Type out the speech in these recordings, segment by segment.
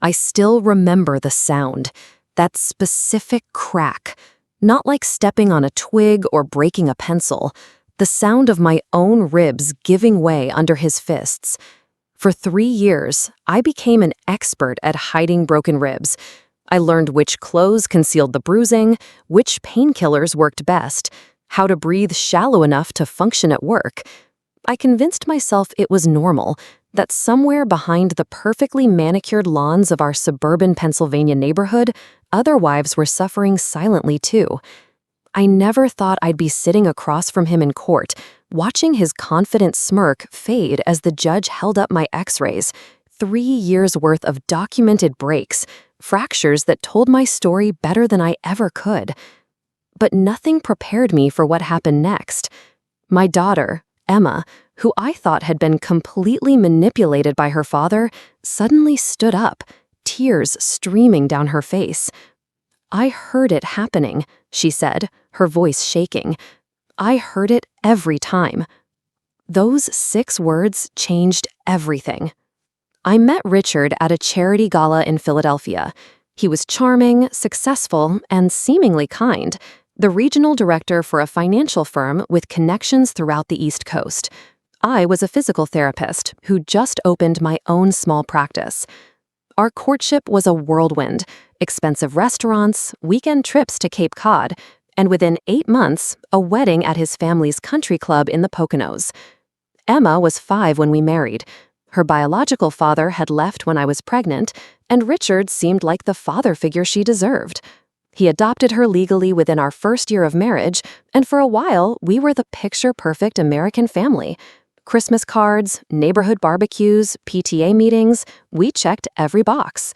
I still remember the sound, that specific crack, not like stepping on a twig or breaking a pencil, the sound of my own ribs giving way under his fists. For 3 years, I became an expert at hiding broken ribs. I learned which clothes concealed the bruising, which painkillers worked best, how to breathe shallow enough to function at work. I convinced myself it was normal, that somewhere behind the perfectly manicured lawns of our suburban Pennsylvania neighborhood, other wives were suffering silently too. I never thought I'd be sitting across from him in court, watching his confident smirk fade as the judge held up my x-rays, 3 years' worth of documented breaks, fractures that told my story better than I ever could. But nothing prepared me for what happened next. My daughter, Emma, who I thought had been completely manipulated by her father, suddenly stood up, tears streaming down her face. "I heard it happening," she said, her voice shaking. "I heard it every time." Those 6 words changed everything. I met Richard at a charity gala in Philadelphia. He was charming, successful, and seemingly kind, the regional director for a financial firm with connections throughout the East Coast. I was a physical therapist who just opened my own small practice. Our courtship was a whirlwind, expensive restaurants, weekend trips to Cape Cod, and within 8 months, a wedding at his family's country club in the Poconos. Emma was 5 when we married. Her biological father had left when I was pregnant, and Richard seemed like the father figure she deserved. He adopted her legally within our first year of marriage, and for a while, we were the picture-perfect American family. Christmas cards, neighborhood barbecues, PTA meetings, we checked every box.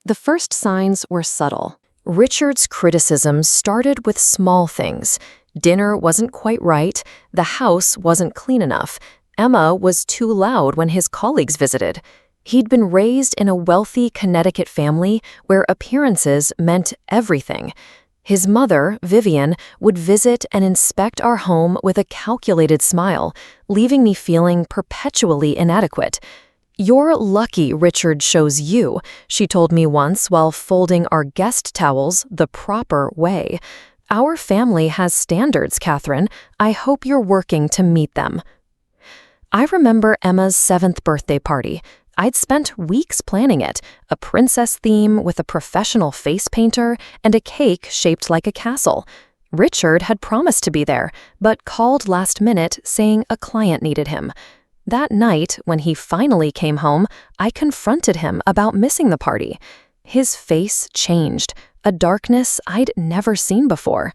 The first signs were subtle. Richard's criticisms started with small things. Dinner wasn't quite right, the house wasn't clean enough, Emma was too loud when his colleagues visited. He'd been raised in a wealthy Connecticut family where appearances meant everything. His mother, Vivian, would visit and inspect our home with a calculated smile, leaving me feeling perpetually inadequate. "You're lucky Richard chose you," she told me once while folding our guest towels the proper way. "Our family has standards, Catherine. I hope you're working to meet them." I remember Emma's 7th birthday party. I'd spent weeks planning it, a princess theme with a professional face painter and a cake shaped like a castle. Richard had promised to be there, but called last minute saying a client needed him. That night, when he finally came home, I confronted him about missing the party. His face changed, a darkness I'd never seen before.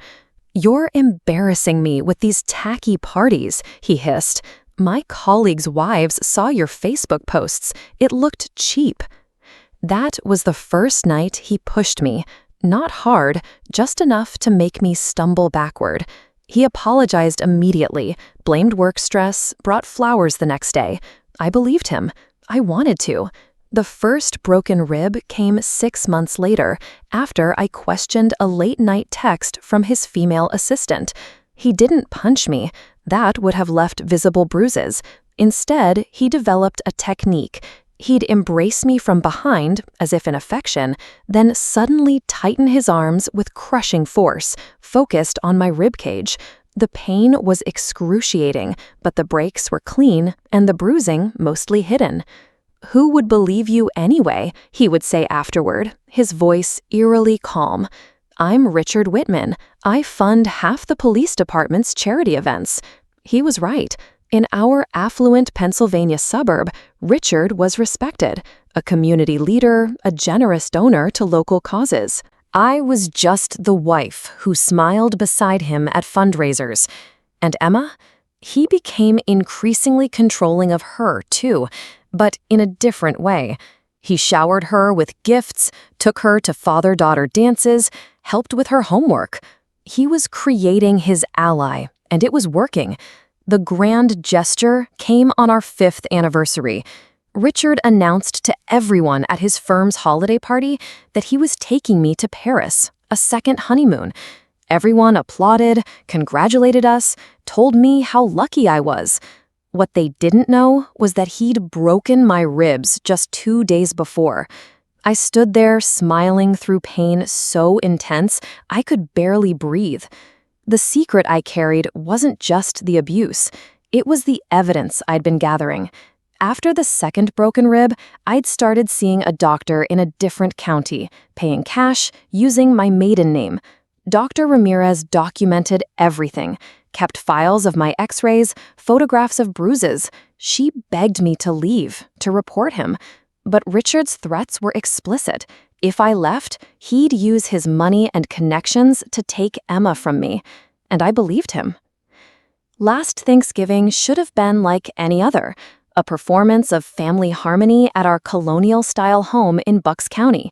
"You're embarrassing me with these tacky parties," he hissed. "My colleagues' wives saw your Facebook posts. It looked cheap." That was the first night he pushed me. Not hard, just enough to make me stumble backward. He apologized immediately, blamed work stress, brought flowers the next day. I believed him. I wanted to. The first broken rib came 6 months later, after I questioned a late-night text from his female assistant. He didn't punch me. That would have left visible bruises. Instead, he developed a technique. He'd embrace me from behind, as if in affection, then suddenly tighten his arms with crushing force, focused on my ribcage. The pain was excruciating, but the breaks were clean and the bruising mostly hidden. "Who would believe you anyway?" he would say afterward, his voice eerily calm. "I'm Richard Whitman. I fund half the police department's charity events." He was right. In our affluent Pennsylvania suburb, Richard was respected, a community leader, a generous donor to local causes. I was just the wife who smiled beside him at fundraisers. And Emma? He became increasingly controlling of her, too, but in a different way. He showered her with gifts, took her to father-daughter dances, helped with her homework. He was creating his ally, and it was working. The grand gesture came on our 5th anniversary. Richard announced to everyone at his firm's holiday party that he was taking me to Paris, a second honeymoon. Everyone applauded, congratulated us, told me how lucky I was. What they didn't know was that he'd broken my ribs just 2 days before. I stood there smiling through pain so intense I could barely breathe. The secret I carried wasn't just the abuse. It was the evidence I'd been gathering. After the second broken rib, I'd started seeing a doctor in a different county, paying cash, using my maiden name. Dr. Ramirez documented everything, kept files of my x-rays, photographs of bruises. She begged me to leave, to report him. But Richard's threats were explicit. If I left, he'd use his money and connections to take Emma from me. And I believed him. Last Thanksgiving should have been like any other, a performance of family harmony at our colonial-style home in Bucks County.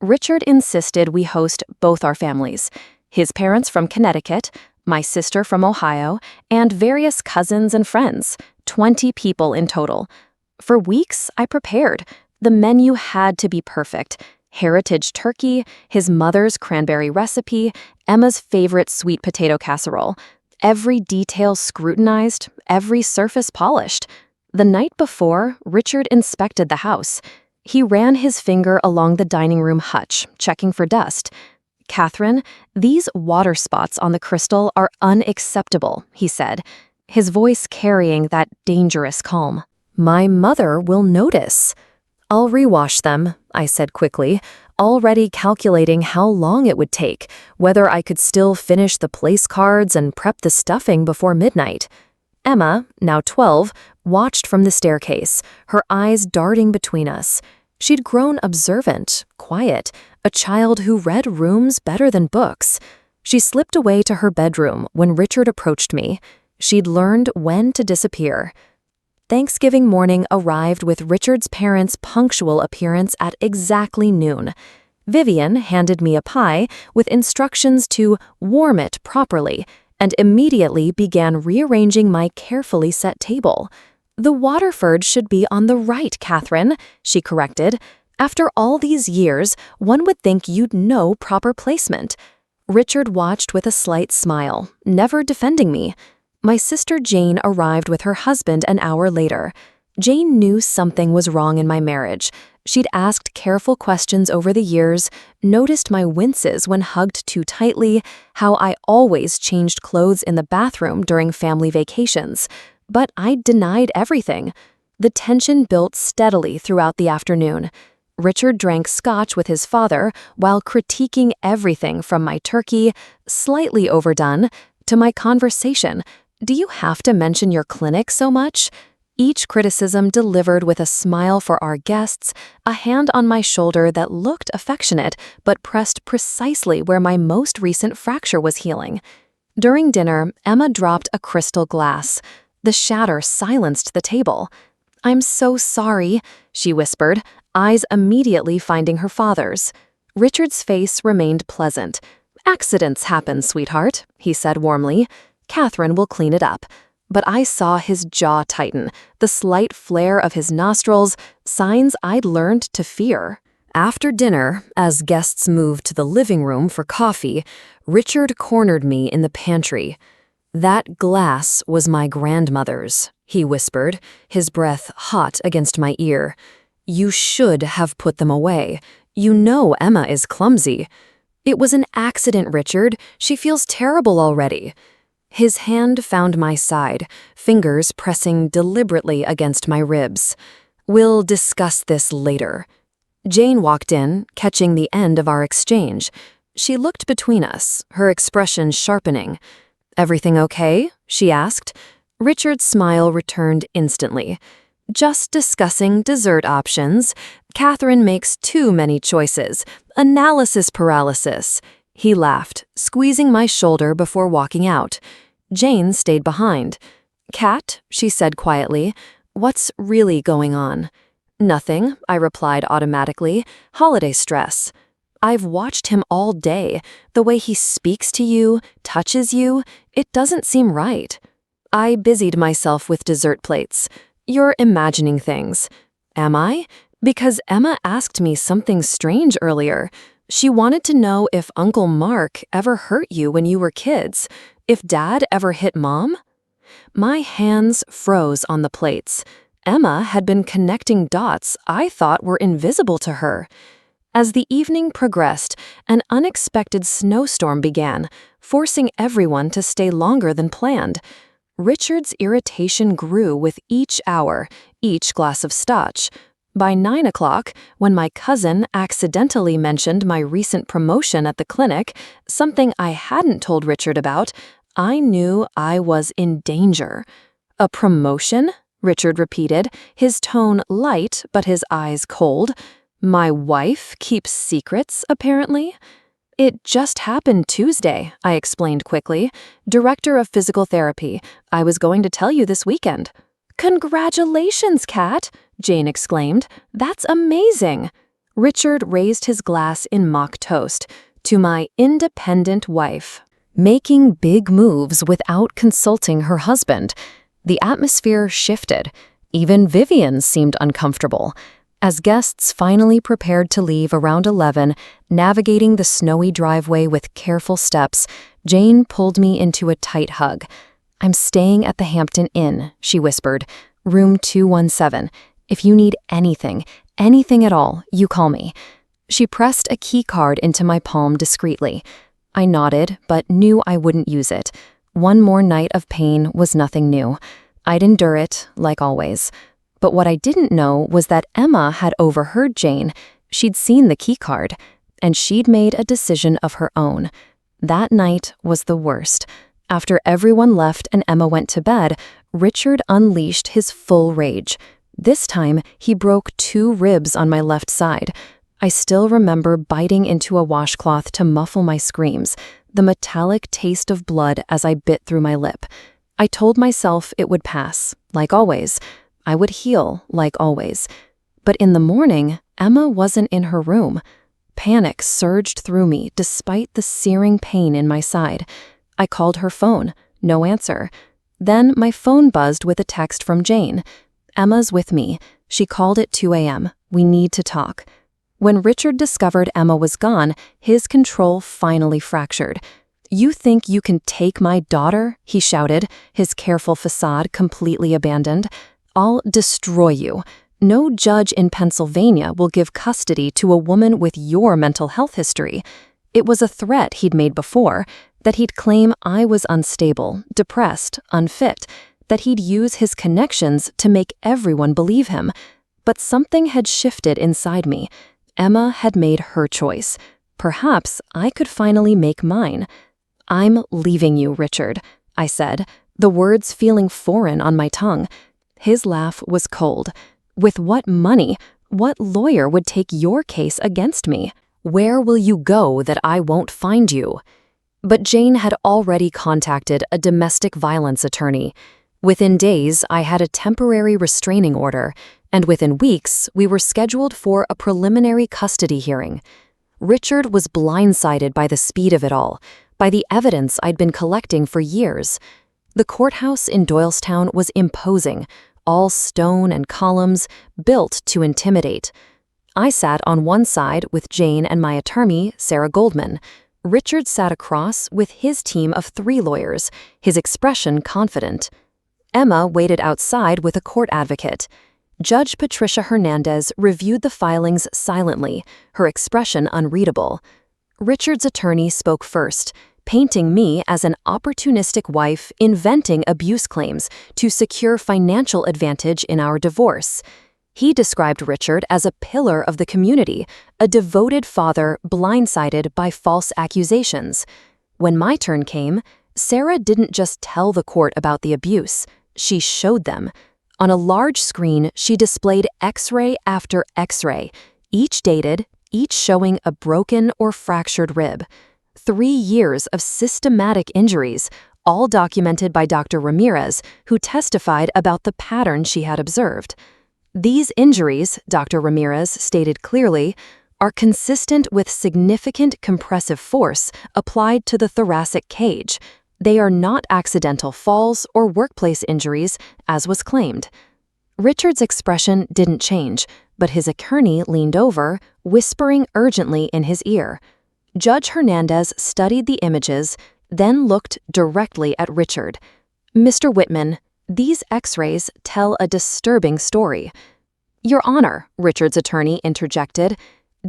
Richard insisted we host both our families, his parents from Connecticut, my sister from Ohio, and various cousins and friends, 20 people in total. For weeks, I prepared. The menu had to be perfect. Heritage turkey, his mother's cranberry recipe, Emma's favorite sweet potato casserole. Every detail scrutinized, every surface polished. The night before, Richard inspected the house. He ran his finger along the dining room hutch, checking for dust. "Catherine, these water spots on the crystal are unacceptable," he said, his voice carrying that dangerous calm. "My mother will notice." "I'll rewash them," I said quickly, already calculating how long it would take, whether I could still finish the place cards and prep the stuffing before midnight. Emma, now 12, watched from the staircase, her eyes darting between us. She'd grown observant, quiet, a child who read rooms better than books. She slipped away to her bedroom when Richard approached me. She'd learned when to disappear. Thanksgiving morning arrived with Richard's parents' punctual appearance at exactly noon. Vivian handed me a pie with instructions to warm it properly and immediately began rearranging my carefully set table. "The Waterford should be on the right, Catherine," she corrected. "After all these years, one would think you'd know proper placement." Richard watched with a slight smile, never defending me. My sister Jane arrived with her husband an hour later. Jane knew something was wrong in my marriage. She'd asked careful questions over the years, noticed my winces when hugged too tightly, how I always changed clothes in the bathroom during family vacations. But I denied everything. The tension built steadily throughout the afternoon. Richard drank scotch with his father while critiquing everything from my turkey, slightly overdone, to my conversation. "Do you have to mention your clinic so much?" Each criticism delivered with a smile for our guests, a hand on my shoulder that looked affectionate but pressed precisely where my most recent fracture was healing. During dinner, Emma dropped a crystal glass. The shatter silenced the table. "I'm so sorry," she whispered, eyes immediately finding her father's. Richard's face remained pleasant. "Accidents happen, sweetheart," he said warmly. "Catherine will clean it up." But I saw his jaw tighten, the slight flare of his nostrils, signs I'd learned to fear. After dinner, as guests moved to the living room for coffee, Richard cornered me in the pantry. "That glass was my grandmother's," he whispered, his breath hot against my ear. "You should have put them away. You know Emma is clumsy." "It was an accident, Richard. She feels terrible already." His hand found my side, fingers pressing deliberately against my ribs. "We'll discuss this later." Jane walked in, catching the end of our exchange. She looked between us, her expression sharpening. "Everything okay?" she asked. Richard's smile returned instantly. "Just discussing dessert options. Catherine makes too many choices. Analysis paralysis." He laughed, squeezing my shoulder before walking out. Jane stayed behind. "Kat," she said quietly, "what's really going on?" "Nothing," I replied automatically. "Holiday stress." "I've watched him all day. The way he speaks to you, touches you, it doesn't seem right." I busied myself with dessert plates. "You're imagining things." "Am I?" "Because Emma asked me something strange earlier. She wanted to know if Uncle Mark ever hurt you when you were kids, if Dad ever hit Mom." My hands froze on the plates. Emma had been connecting dots I thought were invisible to her. As the evening progressed, an unexpected snowstorm began, forcing everyone to stay longer than planned. Richard's irritation grew with each hour, each glass of scotch. By 9 o'clock, when my cousin accidentally mentioned my recent promotion at the clinic, something I hadn't told Richard about, I knew I was in danger. "A promotion?" Richard repeated, his tone light but his eyes cold. "My wife keeps secrets, apparently?" "It just happened Tuesday," I explained quickly. "Director of physical therapy. I was going to tell you this weekend." "Congratulations, Kat!" Jane exclaimed. "That's amazing!" Richard raised his glass in mock toast. "To my independent wife." Making big moves without consulting her husband. The atmosphere shifted. Even Vivian seemed uncomfortable. As guests finally prepared to leave around 11, navigating the snowy driveway with careful steps, Jane pulled me into a tight hug. "I'm staying at the Hampton Inn," she whispered. "Room 217. If you need anything at all, you call me." She pressed a key card into my palm discreetly. I nodded, but knew I wouldn't use it. One more night of pain was nothing new. I'd endure it, like always. But what I didn't know was that Emma had overheard Jane. She'd seen the key card, and she'd made a decision of her own. That night was the worst. After everyone left and Emma went to bed, Richard unleashed his full rage. This time, he broke 2 ribs on my left side. I still remember biting into a washcloth to muffle my screams, the metallic taste of blood as I bit through my lip. I told myself it would pass, like always. I would heal, like always. But in the morning, Emma wasn't in her room. Panic surged through me despite the searing pain in my side. I called her phone, no answer. Then my phone buzzed with a text from Jane. "Emma's with me. She called at 2 a.m. We need to talk." When Richard discovered Emma was gone, his control finally fractured. "You think you can take my daughter?" he shouted, his careful facade completely abandoned. "I'll destroy you. No judge in Pennsylvania will give custody to a woman with your mental health history." It was a threat he'd made before, that he'd claim I was unstable, depressed, unfit, that he'd use his connections to make everyone believe him. But something had shifted inside me. Emma had made her choice. Perhaps I could finally make mine. "I'm leaving you, Richard," I said, the words feeling foreign on my tongue. His laugh was cold. "With what money? What lawyer would take your case against me? Where will you go that I won't find you?" But Jane had already contacted a domestic violence attorney. Within days, I had a temporary restraining order, and within weeks, we were scheduled for a preliminary custody hearing. Richard was blindsided by the speed of it all, by the evidence I'd been collecting for years. The courthouse in Doylestown was imposing, all stone and columns, built to intimidate. I sat on one side with Jane and my attorney, Sarah Goldman. Richard sat across with his team of 3 lawyers, his expression confident. Emma waited outside with a court advocate. Judge Patricia Hernandez reviewed the filings silently, her expression unreadable. Richard's attorney spoke first, painting me as an opportunistic wife inventing abuse claims to secure financial advantage in our divorce. He described Richard as a pillar of the community, a devoted father blindsided by false accusations. When my turn came, Sarah didn't just tell the court about the abuse, she showed them. On a large screen, she displayed X-ray after X-ray, each dated, each showing a broken or fractured rib. 3 years of systematic injuries, all documented by Dr. Ramirez, who testified about the pattern she had observed. "These injuries," Dr. Ramirez stated clearly, "are consistent with significant compressive force applied to the thoracic cage. They are not accidental falls or workplace injuries, as was claimed." Richard's expression didn't change, but his attorney leaned over, whispering urgently in his ear. Judge Hernandez studied the images, then looked directly at Richard. "Mr. Whitman, these X-rays tell a disturbing story." "Your Honor," Richard's attorney interjected,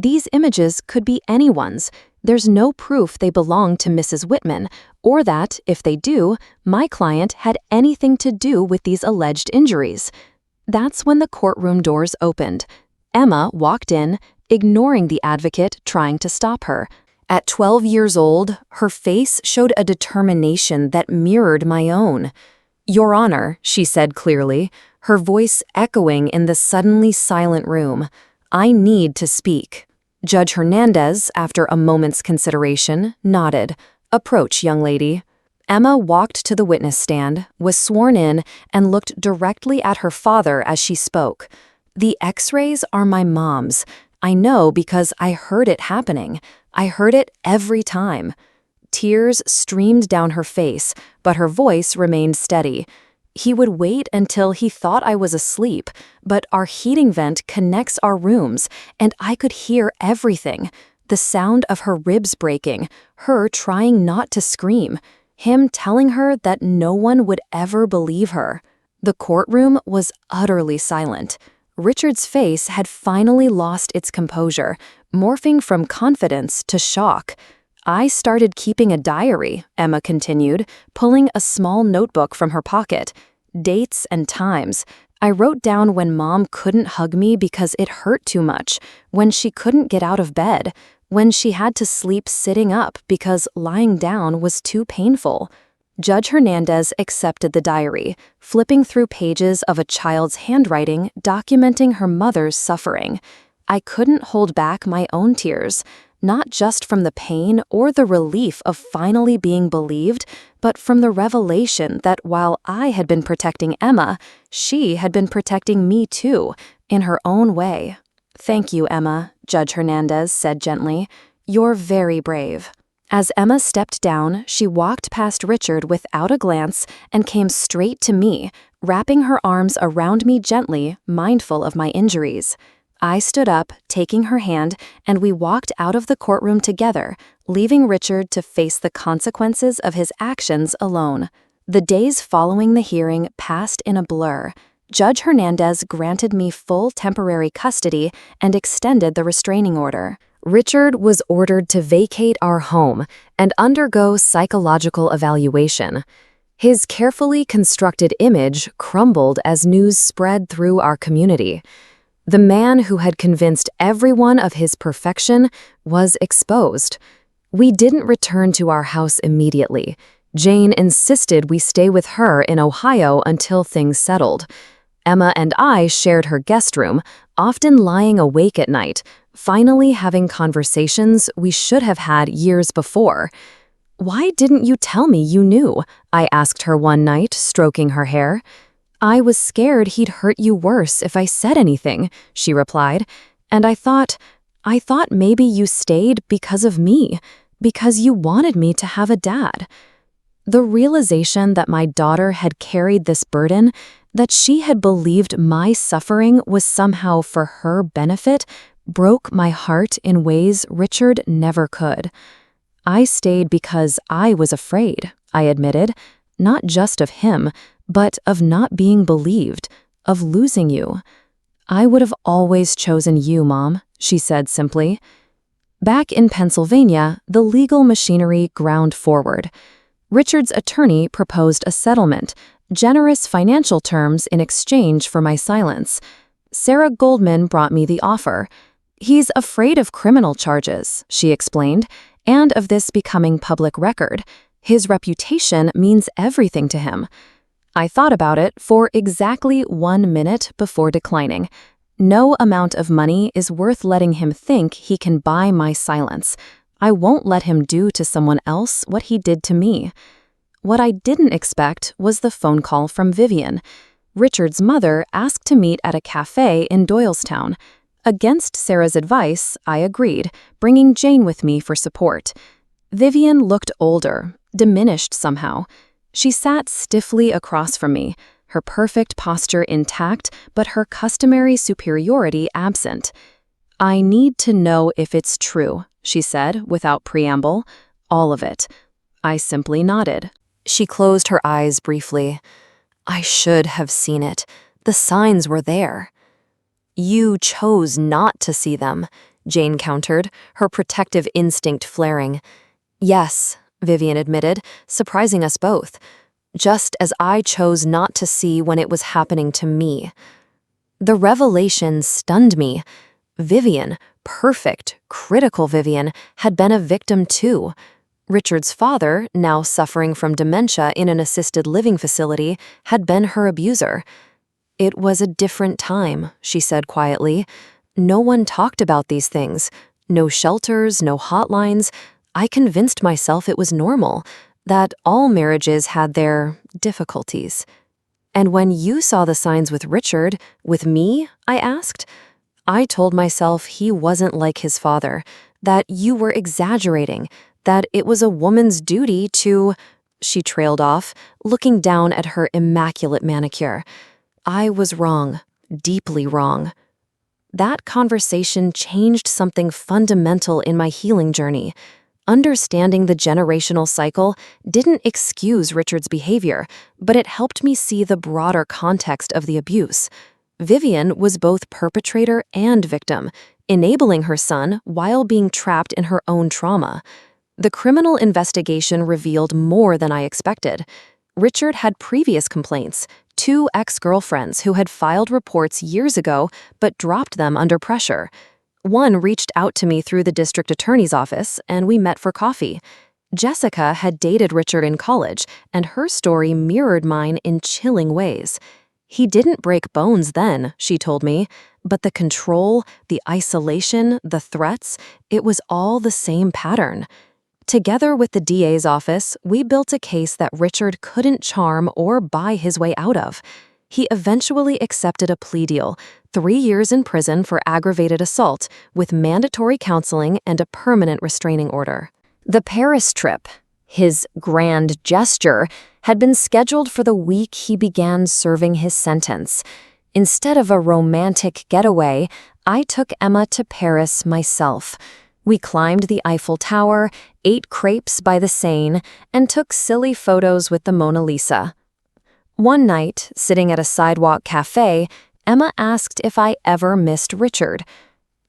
These images could be anyone's. There's no proof they belong to Mrs. Whitman, or that, if they do, my client had anything to do with these alleged injuries. That's when the courtroom doors opened. Emma walked in, ignoring the advocate trying to stop her. At 12 years old, her face showed a determination that mirrored my own. "Your Honor," she said clearly, her voice echoing in the suddenly silent room, "I need to speak." Judge Hernandez, after a moment's consideration, nodded. "Approach, young lady." Emma walked to the witness stand, was sworn in, and looked directly at her father as she spoke. "The X-rays are my mom's. I know because I heard it happening. I heard it every time." Tears streamed down her face, but her voice remained steady. "He would wait until he thought I was asleep, but our heating vent connects our rooms, and I could hear everything. The sound of her ribs breaking, her trying not to scream, him telling her that no one would ever believe her." The courtroom was utterly silent. Richard's face had finally lost its composure, morphing from confidence to shock. "I started keeping a diary," Emma continued, pulling a small notebook from her pocket. "Dates and times. I wrote down when Mom couldn't hug me because it hurt too much, when she couldn't get out of bed, when she had to sleep sitting up because lying down was too painful." Judge Hernandez accepted the diary, flipping through pages of a child's handwriting documenting her mother's suffering. I couldn't hold back my own tears, not just from the pain or the relief of finally being believed, but from the revelation that while I had been protecting Emma, she had been protecting me too, in her own way. "Thank you, Emma," Judge Hernandez said gently. "You're very brave." As Emma stepped down, she walked past Richard without a glance and came straight to me, wrapping her arms around me gently, mindful of my injuries. I stood up, taking her hand, and we walked out of the courtroom together, leaving Richard to face the consequences of his actions alone. The days following the hearing passed in a blur. Judge Hernandez granted me full temporary custody and extended the restraining order. Richard was ordered to vacate our home and undergo psychological evaluation. His carefully constructed image crumbled as news spread through our community. The man who had convinced everyone of his perfection was exposed. We didn't return to our house immediately. Jane insisted we stay with her in Ohio until things settled. Emma and I shared her guest room, often lying awake at night, finally having conversations we should have had years before. "Why didn't you tell me you knew?" I asked her one night, stroking her hair. "I was scared he'd hurt you worse if I said anything," she replied. "And I thought maybe you stayed because of me, because you wanted me to have a dad." The realization that my daughter had carried this burden, that she had believed my suffering was somehow for her benefit, broke my heart in ways Richard never could. "I stayed because I was afraid," I admitted, "not just of him, but of not being believed, of losing you." "I would have always chosen you, Mom," she said simply. Back in Pennsylvania, the legal machinery ground forward. Richard's attorney proposed a settlement, generous financial terms in exchange for my silence. Sarah Goldman brought me the offer. "He's afraid of criminal charges," she explained, "and of this becoming public record. His reputation means everything to him." I thought about it for exactly 1 minute before declining. No amount of money is worth letting him think he can buy my silence. I won't let him do to someone else what he did to me. What I didn't expect was the phone call from Vivian. Richard's mother asked to meet at a cafe in Doylestown. Against Sarah's advice, I agreed, bringing Jane with me for support. Vivian looked older, diminished somehow. She sat stiffly across from me, her perfect posture intact, but her customary superiority absent. "I need to know if it's true," she said without preamble. "All of it." I simply nodded. She closed her eyes briefly. "I should have seen it. The signs were there." "You chose not to see them. Jane countered, her protective instinct flaring. Yes, Vivian admitted, surprising us both, just as I chose not to see when it was happening to me. The revelation stunned me. Vivian, perfect, critical Vivian, had been a victim too. Richard's father, now suffering from dementia in an assisted living facility, had been her abuser. It was a different time, she said quietly. No one talked about these things. No shelters, no hotlines. I convinced myself it was normal, that all marriages had their difficulties. And when you saw the signs with Richard, with me, I asked, I told myself he wasn't like his father, that you were exaggerating, that it was a woman's duty to... She trailed off, looking down at her immaculate manicure. I was wrong, deeply wrong. That conversation changed something fundamental in my healing journey. Understanding the generational cycle didn't excuse Richard's behavior, but it helped me see the broader context of the abuse. Vivian was both perpetrator and victim, enabling her son while being trapped in her own trauma. The criminal investigation revealed more than I expected. Richard had previous complaints, 2 ex-girlfriends who had filed reports years ago but dropped them under pressure. One reached out to me through the district attorney's office, and we met for coffee. Jessica had dated Richard in college, and her story mirrored mine in chilling ways. He didn't break bones then, she told me, but the control, the isolation, the threats, it was all the same pattern. Together with the DA's office, we built a case that Richard couldn't charm or buy his way out of. He eventually accepted a plea deal, 3 years in prison for aggravated assault, with mandatory counseling and a permanent restraining order. The Paris trip, his grand gesture, had been scheduled for the week he began serving his sentence. Instead of a romantic getaway, I took Emma to Paris myself. We climbed the Eiffel Tower, ate crepes by the Seine, and took silly photos with the Mona Lisa. One night, sitting at a sidewalk cafe, Emma asked if I ever missed Richard.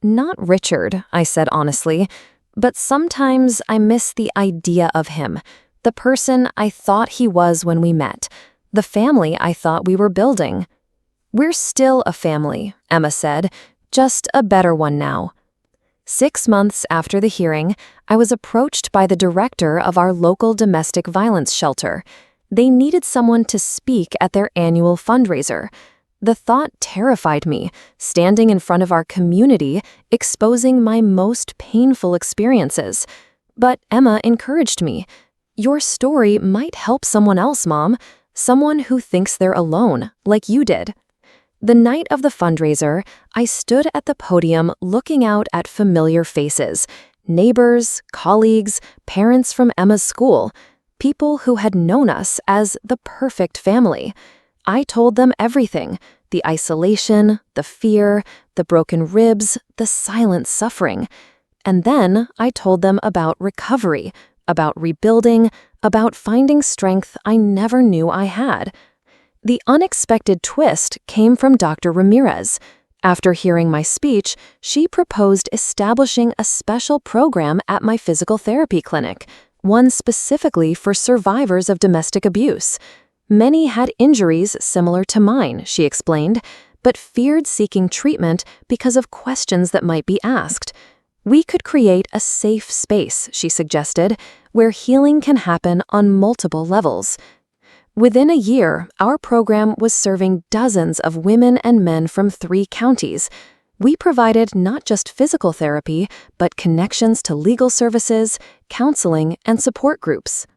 Not Richard, I said honestly, but sometimes I miss the idea of him, the person I thought he was when we met, the family I thought we were building. We're still a family, Emma said, just a better one now. 6 months after the hearing, I was approached by the director of our local domestic violence shelter. They needed someone to speak at their annual fundraiser. The thought terrified me, standing in front of our community, exposing my most painful experiences. But Emma encouraged me. Your story might help someone else, Mom, someone who thinks they're alone, like you did. The night of the fundraiser, I stood at the podium looking out at familiar faces, neighbors, colleagues, parents from Emma's school, people who had known us as the perfect family. I told them everything, the isolation, the fear, the broken ribs, the silent suffering. And then I told them about recovery, about rebuilding, about finding strength I never knew I had. The unexpected twist came from Dr. Ramirez. After hearing my speech, she proposed establishing a special program at my physical therapy clinic, one specifically for survivors of domestic abuse. Many had injuries similar to mine, she explained, but feared seeking treatment because of questions that might be asked. We could create a safe space, she suggested, where healing can happen on multiple levels. Within a year, our program was serving dozens of women and men from 3 counties. We provided not just physical therapy, but connections to legal services, counseling, and support groups.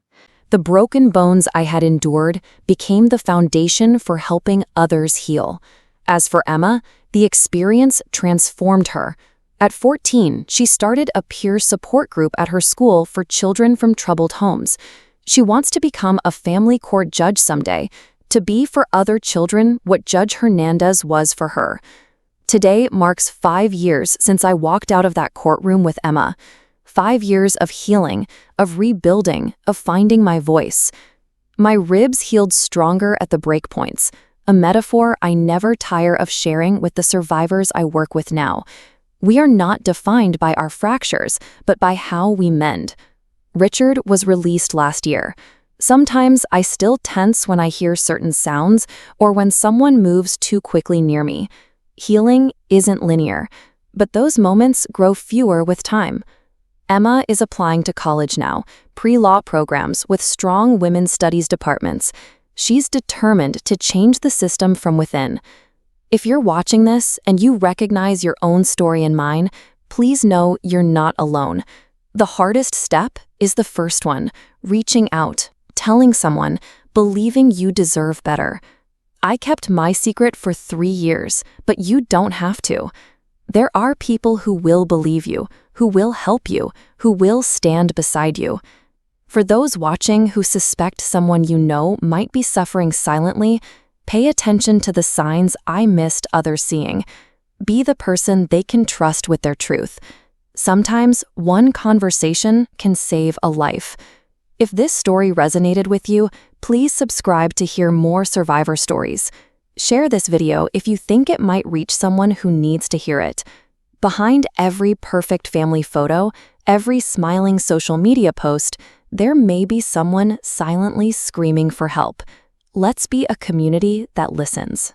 The broken bones I had endured became the foundation for helping others heal. As for Emma, the experience transformed her. At 14, she started a peer support group at her school for children from troubled homes. She wants to become a family court judge someday, to be for other children what Judge Hernandez was for her. Today marks 5 years since I walked out of that courtroom with Emma. 5 years of healing, of rebuilding, of finding my voice. My ribs healed stronger at the breakpoints, a metaphor I never tire of sharing with the survivors I work with now. We are not defined by our fractures, but by how we mend. Richard was released last year. Sometimes I still tense when I hear certain sounds or when someone moves too quickly near me. Healing isn't linear, but those moments grow fewer with time. Emma is applying to college now, pre-law programs with strong women's studies departments. She's determined to change the system from within. If you're watching this and you recognize your own story and mine, please know you're not alone. The hardest step is the first one, reaching out, telling someone, believing you deserve better. I kept my secret for 3 years, but you don't have to. There are people who will believe you, who will help you, who will stand beside you. For those watching who suspect someone you know might be suffering silently, pay attention to the signs I missed others seeing. Be the person they can trust with their truth. Sometimes one conversation can save a life. If this story resonated with you, please subscribe to hear more survivor stories. Share this video if you think it might reach someone who needs to hear it. Behind every perfect family photo, every smiling social media post, there may be someone silently screaming for help. Let's be a community that listens.